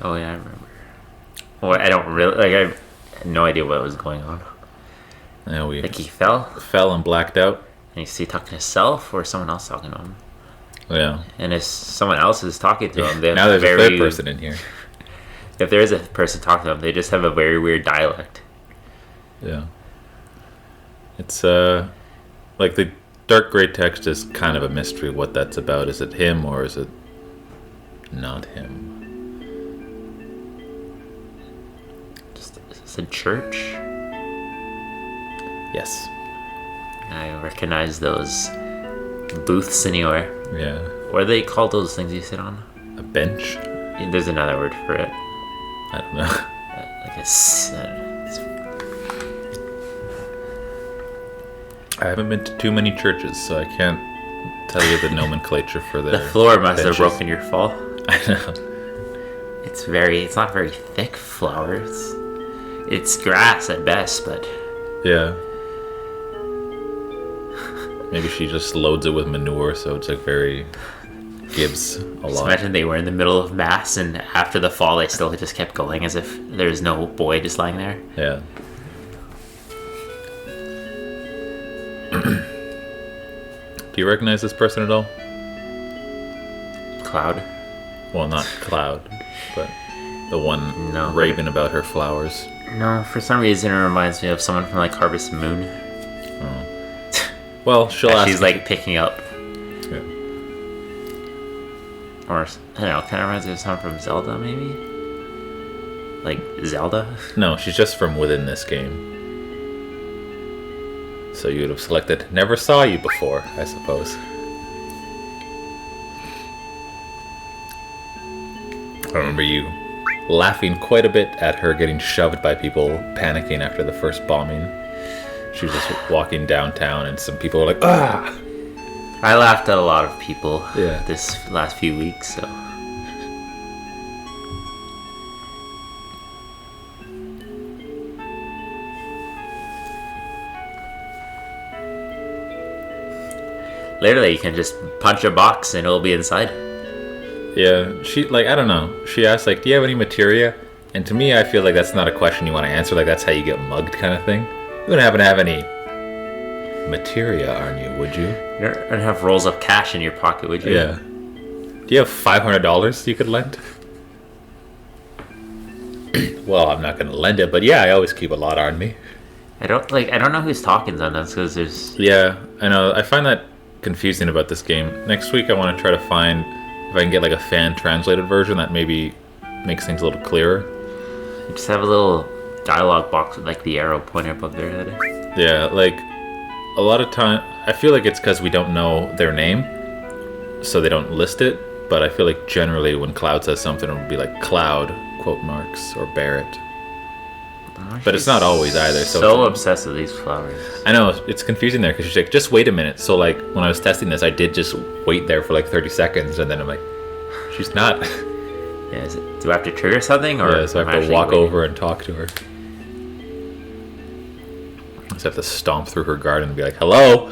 Oh yeah, I remember. Well, I don't really like. I had no idea what was going on. Yeah, we Like he fell, and blacked out. and you see talking to himself or someone else talking to him. Yeah. And if someone else is talking to him, they have Now there's very, a third person in here. If there is a person talking to them, they just have a very weird dialect. Yeah. It's like the dark gray text is kind of a mystery what that's about. Is it him or is it not him? Is this a church? Yes. I recognize those booths anywhere. Yeah. What do they call those things you sit on? A bench? There's another word for it. I don't know. Like I haven't been to too many churches, so I can't tell you the nomenclature for the their floor must benches. have broken your fall. I know. It's not very thick flowers. It's grass at best, but Yeah. Maybe she just loads it with manure, so it's like very gives a just lot. imagine they were in the middle of mass, and after the fall, they still just kept going as if there's no boy just lying there. Yeah. Do you recognize this person at all? Cloud. Well, not Cloud, but the one No. raving about her flowers. No, for some reason it reminds me of someone from like Harvest Moon. Well, she'll That ask. she's like picking up, Yeah. or I don't know, kind of reminds me of someone from Zelda, maybe. Like Zelda. No, she's just from within this game. So you would have selected never saw you before, I suppose. I remember you laughing quite a bit at her getting shoved by people panicking after the first bombing. She was just walking downtown and some people were like, ah! I laughed at a lot of people Yeah. this last few weeks, so. Literally, you can just punch a box and it'll be inside. Yeah, she, like, I don't know. She asked, like, do you have any materia? And to me, I feel like that's not a question you want to answer. Like, that's how you get mugged kind of thing. You wouldn't happen to have any materia on you, would you? You don't have rolls of cash in your pocket, would you? Yeah. Do you have $500 you could lend? Well, I'm not going to lend it, but yeah, I always keep a lot on me. I don't know who's talking sometimes because there's. Yeah, I know. I find that confusing about this game. Next week, I want to try to find if I can get like a fan translated version that maybe makes things a little clearer. You just have a little dialogue box with like the arrow pointing above their head. Yeah, like a lot of time, I feel like it's because we don't know their name, so they don't list it. But I feel like generally when Cloud says something, it would be like Cloud, quote marks, or Barrett. But it's not always either. So obsessed with these flowers. I know, it's confusing there because she's like, just wait a minute. So like when I was testing this, I did just wait there for like 30 seconds and then I'm like, she's not. Yeah, do I have to trigger something? Or Yeah, so I have to walk over and talk to her. I just have to stomp through her garden and be like, hello?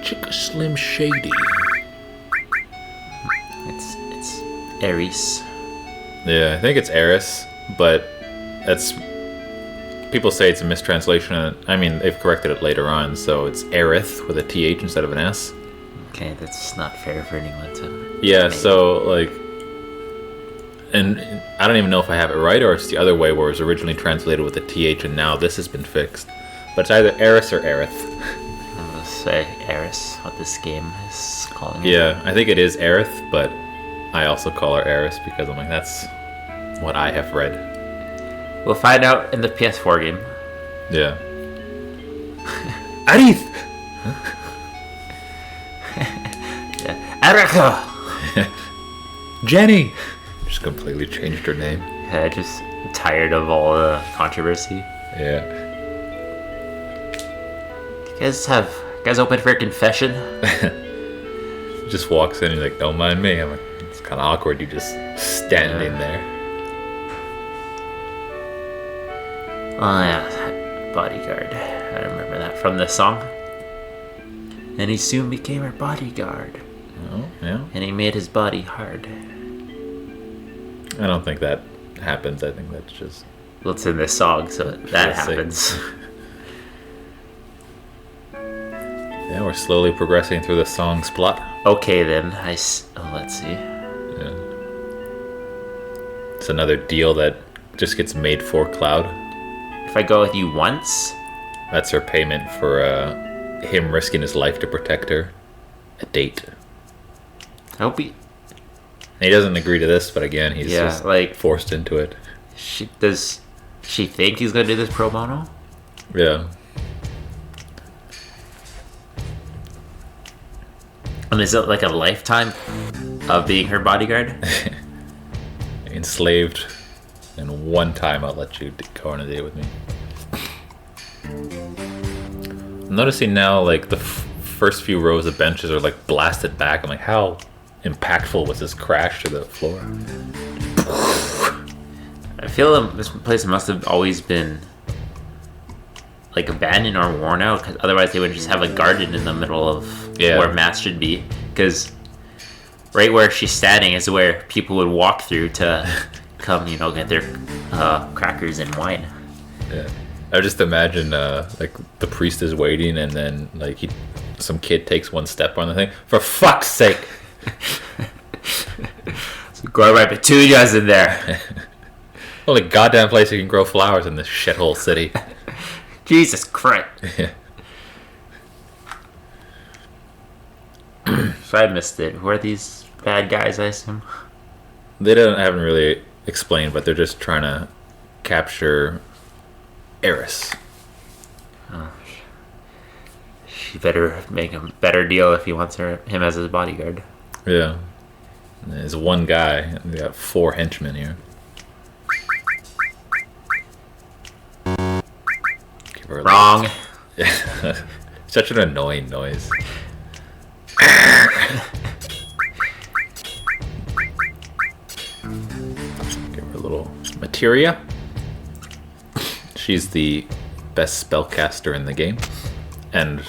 Chicka Slim Shady. It's Aeris. Yeah, I think it's Aeris, but that's... People say it's a mistranslation. I mean, they've corrected it later on, so it's Aerith with a TH instead of an S. Okay, that's not fair for anyone to... Yeah, make. so, like... And I don't even know if I have it right, or it's the other way where it was originally translated with a TH and now this has been fixed. But it's either Aeris or Aerith. I'm gonna say Aeris, what this game is calling it. Yeah, I think it is Aerith, but I also call her Aeris because I'm like, that's what I have read. We'll find out in the PS4 game. Yeah. Aerith! Yeah. Erica! Jenny! Just completely changed her name. Yeah, just tired of all the controversy. Yeah. You guys open for a confession? Just walks in and he's like, don't mind me. I'm like, it's kind of awkward. You just standing there. Oh yeah, bodyguard. I remember that from the song. And he soon became her bodyguard. Oh, yeah. And he made his body hard. I don't think that happens. I think that's just... Well, it's in this song, so that happens. Yeah, we're slowly progressing through the song's plot. Okay, then. Let's see. Yeah. It's another deal that just gets made for Cloud. If I go with you once... That's her payment for him risking his life to protect her. A date. I hope he... He doesn't agree to this, but again, he's just like forced into it. Does she think he's gonna do this pro bono? Yeah. And is it like a lifetime of being her bodyguard? Enslaved, and one time I'll let you go on a date with me. I'm noticing now, like, the first few rows of benches are like blasted back. I'm like, how impactful was this crash to the floor? I feel this place must have always been like abandoned or worn out, because otherwise they would just have a garden in the middle of where mats should be, because right where she's standing is where people would walk through to come, get their crackers and wine. Yeah, I just imagine like the priest is waiting, and then like some kid takes one step on the thing. For fuck's sake! Grow right petunias in there. Only goddamn place you can grow flowers in this shithole city. Jesus Christ. Yeah. So I missed it. Who are these bad guys, I assume? They haven't really explained, but they're just trying to capture Aeris. Oh, she better make a better deal if he wants him as his bodyguard. Yeah. There's one guy, and we got 4 henchmen here. Wrong. Such an annoying noise. Give her a little materia. She's the best spellcaster in the game, and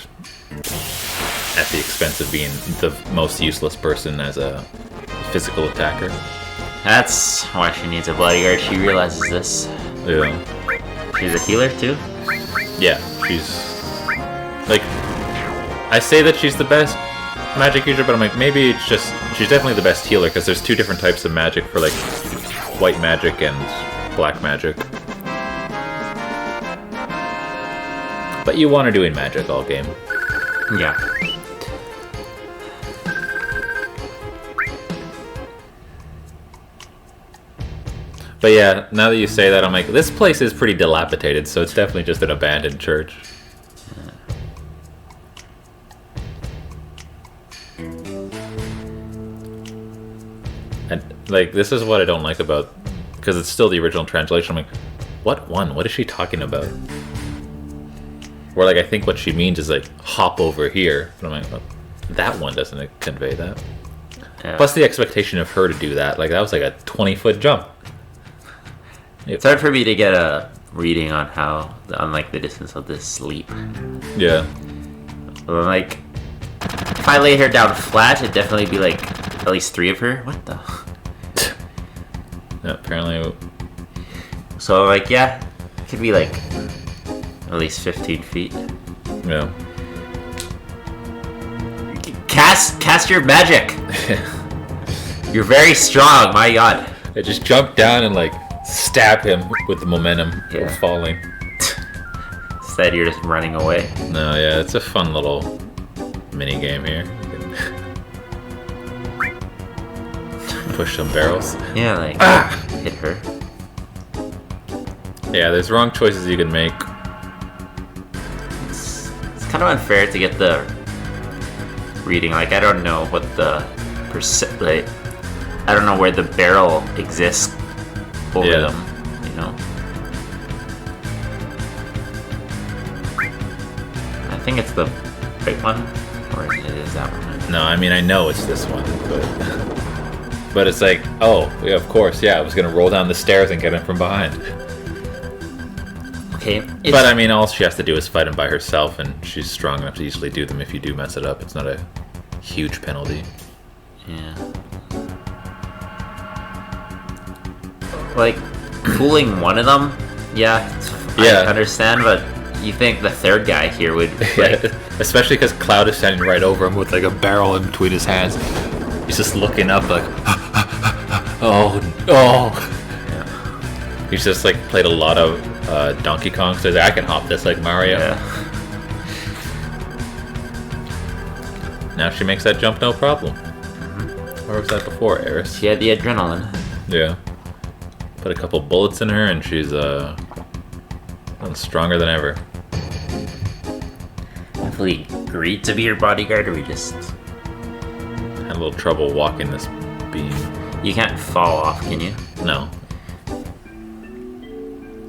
at the expense of being the most useless person as a physical attacker. That's why she needs a bodyguard. She realizes this. Yeah. She's a healer too? Yeah, she's like, I say that she's the best magic user, but I'm like, maybe it's just, she's definitely the best healer, because there's 2 different types of magic for like white magic and black magic. But you want her doing magic all game. Yeah. But yeah, now that you say that, I'm like, this place is pretty dilapidated, so it's definitely just an abandoned church. And like, this is what I don't like about, because it's still the original translation. I'm like, what one? What is she talking about? Where like, I think what she means is like, hop over here. But I'm like, well, that one doesn't convey that. Yeah. Plus the expectation of her to do that, like that was like a 20-foot jump. It's hard for me to get a reading on like the distance of this leap. Yeah. Well, like, if I lay her down flat, it'd definitely be like at least 3 of her. What the? Yeah, apparently. So like, yeah, it could be like at least 15 feet. Yeah. Cast your magic. You're very strong. My God. I just jumped down and like stab him with the momentum of falling. Instead, you're just running away. No, yeah, it's a fun little mini game here. Push some barrels. Yeah, like hit her. Yeah, there's wrong choices you can make. It's kind of unfair to get the reading. Like, I don't know what the like, I don't know where the barrel exists over them, I think it's the right one, or it is that one. No, I mean, I know it's this one, but it's like, oh, yeah, of course, yeah, I was gonna roll down the stairs and get him from behind. Okay. But I mean, all she has to do is fight him by herself, and she's strong enough to easily do them. If you do mess it up, it's not a huge penalty. Yeah. Like, fooling one of them, yeah, I understand, but you think the third guy here would, like... Especially because Cloud is standing right over him with, like, a barrel in between his hands. He's just looking up, like, oh. Yeah. He's just, like, played a lot of Donkey Kong, so I can hop this like Mario. Yeah. Now she makes that jump no problem. Where was that before, Aeris? She had the adrenaline. Yeah. Put a couple bullets in her, and she's stronger than ever. Have we agreed to be your bodyguard, or we just... Had a little trouble walking this beam. You can't fall off, can you? No.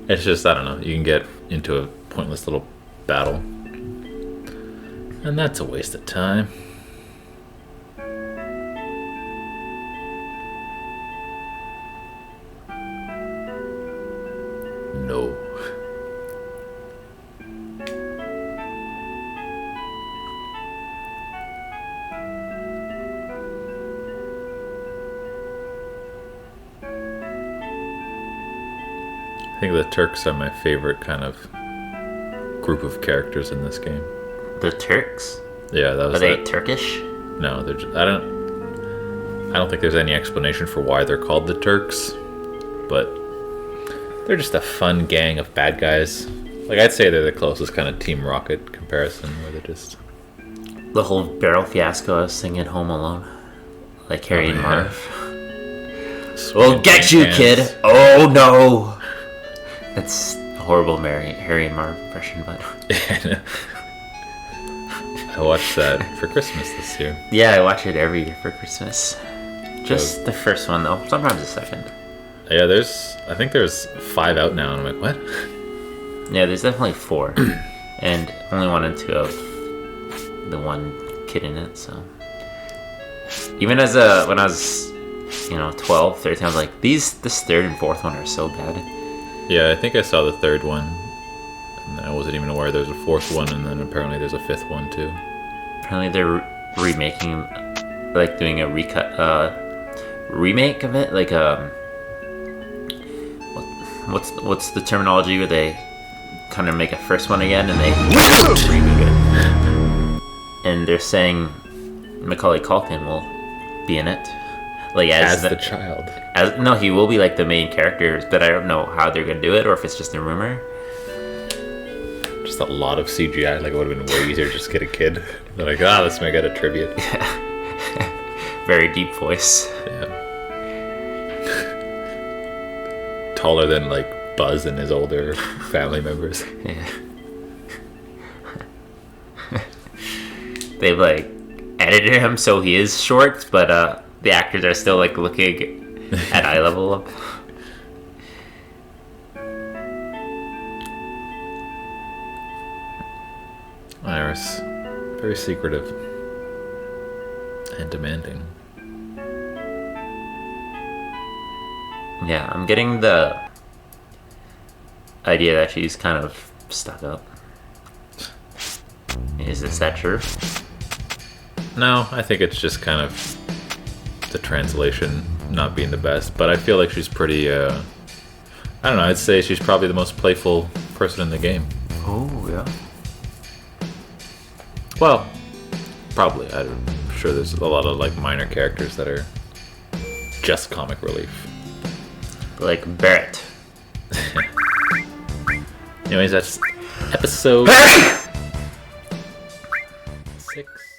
It's just, I don't know, you can get into a pointless little battle. And that's a waste of time. No. I think the Turks are my favorite kind of group of characters in this game. The Turks? Yeah, that was. Are they Turkish? No, they're just, I don't think there's any explanation for why they're called the Turks, but they're just a fun gang of bad guys. Like, I'd say they're the closest kind of Team Rocket comparison, where they're just... The whole barrel fiasco I was singing Home Alone. Like Harry and Marv. We'll get you, kid! Oh, no! That's a horrible Harry and Marv impression, but... I watched that for Christmas this year. Yeah, I watch it every year for Christmas. Just the first one, though. Sometimes the second. Yeah, I think there's 5 out now, and I'm like, what? Yeah, there's definitely 4. And only 1 and 2 of the one kid in it, so... Even as when I was, 12, 13, I was like, this 3rd and 4th one are so bad. Yeah, I think I saw the 3rd one. And I wasn't even aware there was a 4th one, and then apparently there's a 5th one, too. Apparently they're remaking, like, doing a remake of it, like, what's the terminology where they kind of make a first one again and they reboot it? And they're saying Macaulay Culkin will be in it, like as the child. No, he will be like the main character, but I don't know how they're gonna do it or if it's just a rumor. Just a lot of CGI. Like, it would have been way easier to just get a kid. They're like, let's make it a tribute. Yeah. Very deep voice. Yeah. Taller than, like, Buzz and his older family members. Yeah. They've, like, edited him so he is short, but the actors are still, like, looking at eye level up. Aeris, very secretive and demanding. Yeah, I'm getting the idea that she's kind of stuck up. Is that true? No, I think it's just kind of the translation not being the best, but I feel like she's pretty, I don't know, I'd say she's probably the most playful person in the game. Oh, yeah. Well, probably. I'm sure there's a lot of, like, minor characters that are just comic relief. Like Barrett. Anyways, that's episode 6.